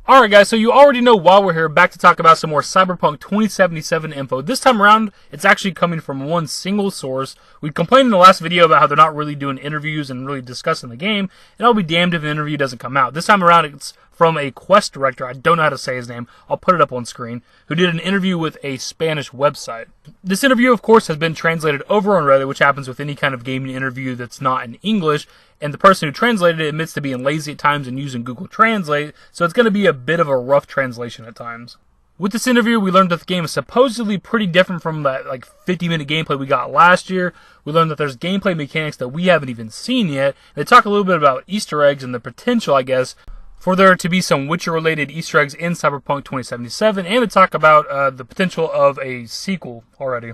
Alright guys, so you already know why we're here, back to talk about some more Cyberpunk 2077 info. This time around, it's actually coming from one single source. We complained in the last video about how they're not really doing interviews and really discussing the game, and I'll be damned if an interview doesn't come out. This time around, it's from a quest director, I don't know how to say his name, I'll put it up on screen, who did an interview with a Spanish website. This interview, of course, has been translated over on Reddit, which happens with any kind of gaming interview that's not in English, and the person who translated it admits to being lazy at times and using Google Translate, so it's going to be a bit of a rough translation at times. With this interview, we learned that the game is supposedly pretty different from that 50-minute gameplay we got last year. We learned that there's gameplay mechanics that we haven't even seen yet. They talk a little bit about Easter eggs and the potential, I guess, for there to be some Witcher-related Easter eggs in Cyberpunk 2077, and to talk about the potential of a sequel already.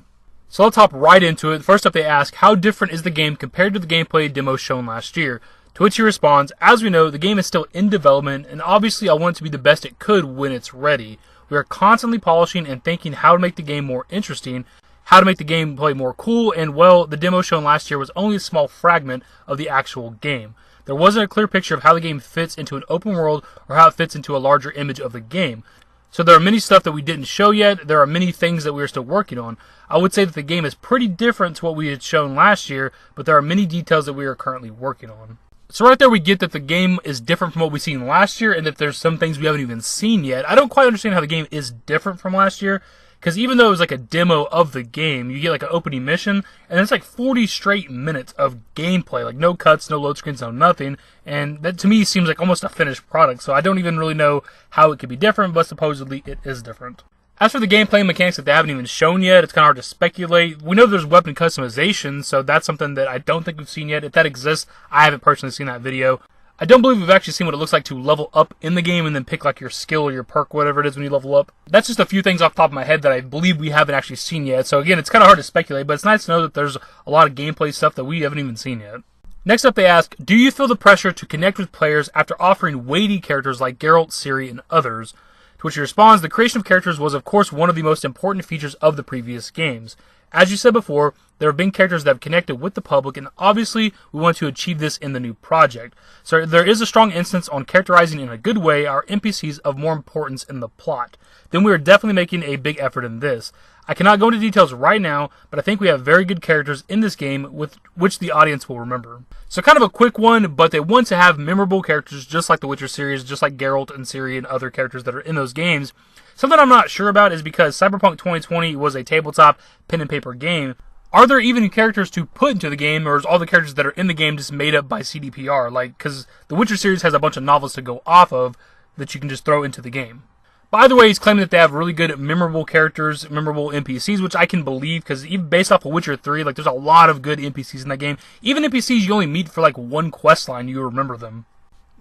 So let's hop right into it. First up, they ask, how different is the game compared to the gameplay demo shown last year? To which he responds, as we know, the game is still in development, and obviously I want it to be the best it could when it's ready. We are constantly polishing and thinking how to make the game more interesting, how to make the gameplay more cool, and well, the demo shown last year was only a small fragment of the actual game. There wasn't a clear picture of how the game fits into an open world or how it fits into a larger image of the game. So there are many stuff that we didn't show yet. There are many things that we are still working on. I would say that the game is pretty different to what we had shown last year, but there are many details that we are currently working on. So right there we get that the game is different from what we've seen last year and that there's some things we haven't even seen yet. I don't quite understand how the game is different from last year, because even though it was like a demo of the game, you get like an opening mission, and it's like 40 straight minutes of gameplay, like no cuts, no load screens, no nothing, and that to me seems like almost a finished product, so I don't even really know how it could be different, but supposedly it is different. As for the gameplay mechanics that they haven't even shown yet, it's kind of hard to speculate. We know there's weapon customization, so that's something that I don't think we've seen yet. If that exists, I haven't personally seen that video. I don't believe we've actually seen what it looks like to level up in the game and then pick like your skill or your perk, whatever it is when you level up. That's just a few things off the top of my head that I believe we haven't actually seen yet. So again, it's kind of hard to speculate, but it's nice to know that there's a lot of gameplay stuff that we haven't even seen yet. Next up they ask, do you feel the pressure to connect with players after offering weighty characters like Geralt, Ciri, and others? To which he responds, the creation of characters was of course one of the most important features of the previous games. As you said before, there have been characters that have connected with the public, and obviously we want to achieve this in the new project. So there is a strong instance on characterizing in a good way our NPCs of more importance in the plot. Then we are definitely making a big effort in this. I cannot go into details right now, but I think we have very good characters in this game with which the audience will remember. So kind of a quick one, but they want to have memorable characters just like the Witcher series, just like Geralt and Ciri and other characters that are in those games. Something I'm not sure about is because Cyberpunk 2020 was a tabletop pen and paper game. Are there even characters to put into the game, or is all the characters that are in the game just made up by CDPR? Because the Witcher series has a bunch of novels to go off of that you can just throw into the game. By the way, he's claiming that they have really good, memorable characters, memorable NPCs, which I can believe, because even based off of Witcher 3, there's a lot of good NPCs in that game. Even NPCs you only meet for one quest line, you remember them.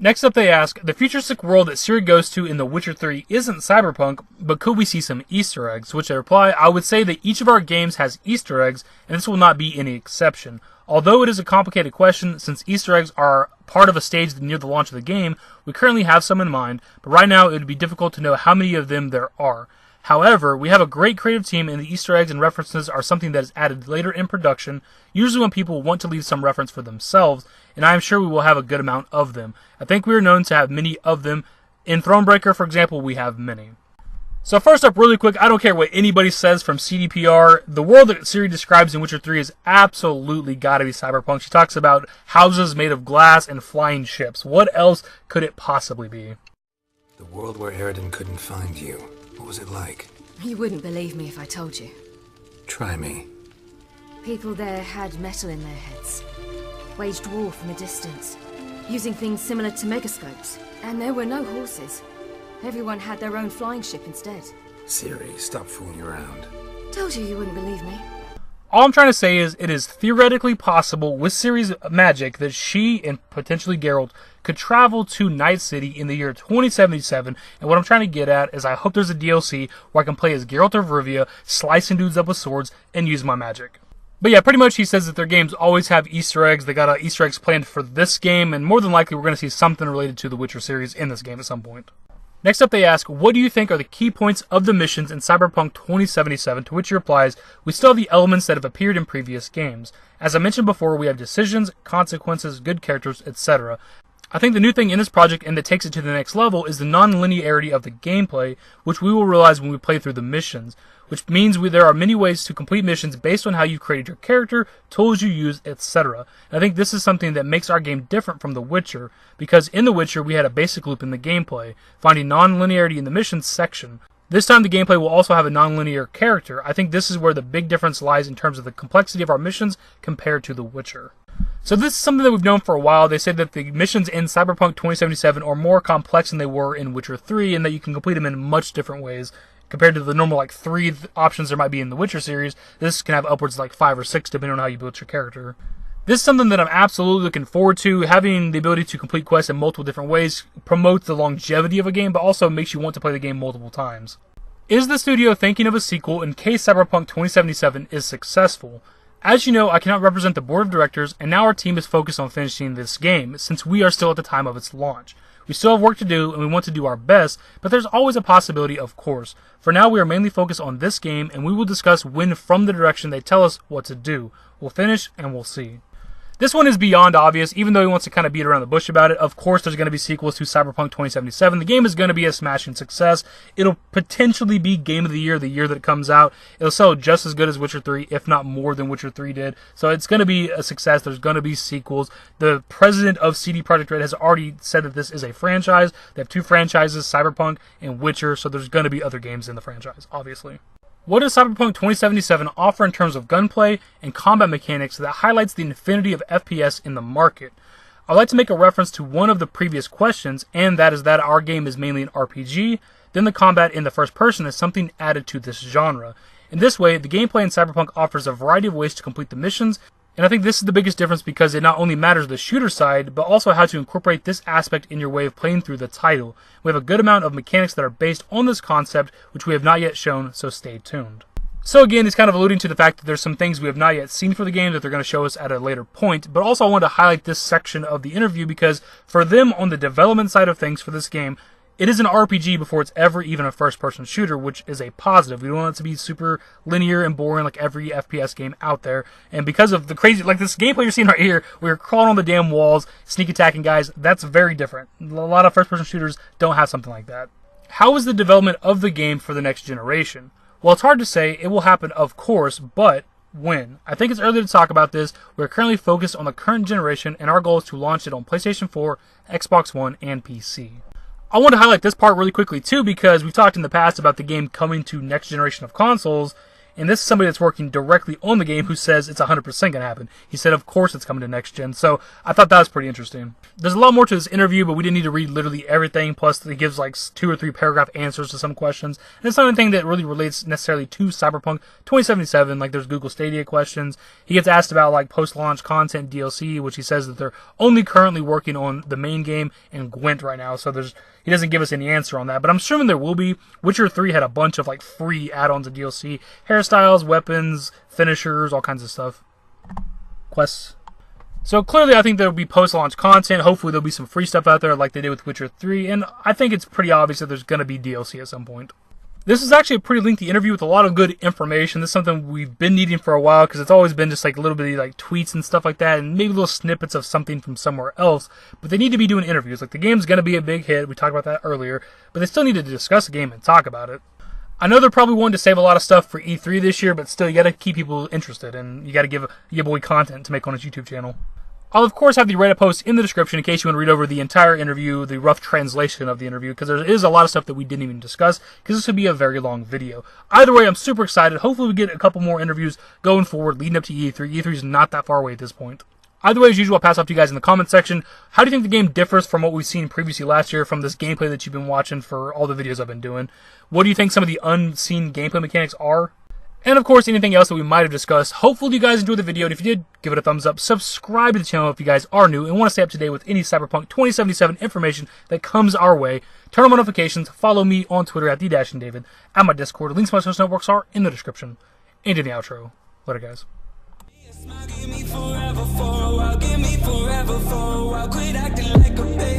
Next up they ask, the futuristic world that Ciri goes to in The Witcher 3 isn't Cyberpunk, but could we see some Easter eggs? To which I reply, I would say that each of our games has Easter eggs, and this will not be any exception. Although it is a complicated question, since Easter eggs are part of a stage near the launch of the game, we currently have some in mind, but right now it would be difficult to know how many of them there are. However, we have a great creative team, and the Easter eggs and references are something that is added later in production, usually when people want to leave some reference for themselves, and I am sure we will have a good amount of them. I think we are known to have many of them. In Thronebreaker, for example, we have many. So first up, really quick, I don't care what anybody says from CDPR, the world that Ciri describes in Witcher 3 is absolutely gotta be Cyberpunk. She talks about houses made of glass and flying ships. What else could it possibly be? The world where Eridan couldn't find you. What was it like? You wouldn't believe me if I told you. Try me. People there had metal in their heads, waged war from a distance, using things similar to megascopes. And there were no horses. Everyone had their own flying ship instead. Ciri, stop fooling around. Told you you wouldn't believe me. All I'm trying to say is it is theoretically possible with Ciri's magic that she and potentially Geralt could travel to Night City in the year 2077, and what I'm trying to get at is I hope there's a DLC where I can play as Geralt of Rivia, slicing dudes up with swords, and use my magic. But yeah, pretty much he says that their games always have Easter eggs. They got Easter eggs planned for this game, and more than likely we're going to see something related to the Witcher series in this game at some point. Next up they ask, what do you think are the key points of the missions in Cyberpunk 2077, to which he replies, we still have the elements that have appeared in previous games. As I mentioned before, we have decisions, consequences, good characters, etc. I think the new thing in this project, and that takes it to the next level, is the non-linearity of the gameplay, which we will realize when we play through the missions, which means there are many ways to complete missions based on how you created your character, tools you use, etc. I think this is something that makes our game different from The Witcher, because in The Witcher we had a basic loop in the gameplay, finding non-linearity in the missions section. This time the gameplay will also have a non-linear character. I think this is where the big difference lies in terms of the complexity of our missions compared to The Witcher. So this is something that we've known for a while. They say that the missions in Cyberpunk 2077 are more complex than they were in Witcher 3, and that you can complete them in much different ways. Compared to the normal 3 options there might be in the Witcher series, this can have upwards of 5 or 6 depending on how you build your character. This is something that I'm absolutely looking forward to. Having the ability to complete quests in multiple different ways promotes the longevity of a game, but also makes you want to play the game multiple times. Is the studio thinking of a sequel in case Cyberpunk 2077 is successful? As you know, I cannot represent the board of directors, and now our team is focused on finishing this game, since we are still at the time of its launch. We still have work to do, and we want to do our best, but there's always a possibility, of course. For now, we are mainly focused on this game, and we will discuss when from the direction they tell us what to do. We'll finish, and we'll see. This one is beyond obvious, even though he wants to kind of beat around the bush about it. Of course, there's going to be sequels to Cyberpunk 2077. The game is going to be a smashing success. It'll potentially be Game of the year that it comes out. It'll sell just as good as Witcher 3, if not more than Witcher 3 did. So it's going to be a success. There's going to be sequels. The president of CD Projekt Red has already said that this is a franchise. They have 2 franchises, Cyberpunk and Witcher, so there's going to be other games in the franchise, obviously. What does Cyberpunk 2077 offer in terms of gunplay and combat mechanics that highlights the infinity of FPS in the market? I'd like to make a reference to one of the previous questions, and that is that our game is mainly an RPG, then the combat in the first person is something added to this genre. In this way, the gameplay in Cyberpunk offers a variety of ways to complete the missions, and I think this is the biggest difference because it not only matters the shooter side, but also how to incorporate this aspect in your way of playing through the title. We have a good amount of mechanics that are based on this concept, which we have not yet shown, so stay tuned. So again, he's kind of alluding to the fact that there's some things we have not yet seen for the game that they're going to show us at a later point, but also I wanted to highlight this section of the interview because for them, on the development side of things for this game, it is an RPG before it's ever even a first-person shooter, which is a positive. We don't want it to be super linear and boring like every FPS game out there. And because of the crazy, like this gameplay you're seeing right here, we're crawling on the damn walls, sneak attacking guys, that's very different. A lot of first-person shooters don't have something like that. How is the development of the game for the next generation? Well, it's hard to say. It will happen, of course, but when? I think it's early to talk about this. We're currently focused on the current generation, and our goal is to launch it on PlayStation 4, Xbox One, and PC. I want to highlight this part really quickly too because we've talked in the past about the game coming to next generation of consoles, and this is somebody that's working directly on the game who says it's 100% going to happen. He said of course it's coming to next gen, so I thought that was pretty interesting. There's a lot more to this interview, but we didn't need to read literally everything, plus he gives 2 or 3 paragraph answers to some questions, and it's not anything that really relates necessarily to Cyberpunk 2077, like there's Google Stadia questions. He gets asked about post-launch content DLC, which he says that they're only currently working on the main game and Gwent right now, so he doesn't give us any answer on that, but I'm assuming there will be. Witcher 3 had a bunch of free add-ons and DLC, hairstyles, weapons, finishers, all kinds of stuff. Quests. So clearly I think there will be post-launch content. Hopefully there'll be some free stuff out there like they did with Witcher 3, and I think it's pretty obvious that there's going to be DLC at some point. This is actually a pretty lengthy interview with a lot of good information. This is something we've been needing for a while because it's always been just little bitty tweets and stuff like that, and maybe little snippets of something from somewhere else. But they need to be doing interviews. The game's going to be a big hit. We talked about that earlier, but they still need to discuss the game and talk about it. I know they're probably wanting to save a lot of stuff for E3 this year, but still, you got to keep people interested, and you got to give your boy content to make on his YouTube channel. I'll, of course, have the Reddit post in the description in case you want to read over the entire interview, the rough translation of the interview, because there is a lot of stuff that we didn't even discuss, because this would be a very long video. Either way, I'm super excited. Hopefully we get a couple more interviews going forward, leading up to E3. E3 is not that far away at this point. Either way, as usual, I'll pass off to you guys in the comment section. How do you think the game differs from what we've seen previously last year from this gameplay that you've been watching for all the videos I've been doing? What do you think some of the unseen gameplay mechanics are? And of course, anything else that we might have discussed. Hopefully you guys enjoyed the video, and if you did, give it a thumbs up. Subscribe to the channel if you guys are new and want to stay up to date with any Cyberpunk 2077 information that comes our way. Turn on notifications, follow me on Twitter at TheDashingDavid, at my Discord. Links to my social networks are in the description. And in the outro. Later, guys. Give me forever for a while, give me forever for a while. Quit acting like a baby.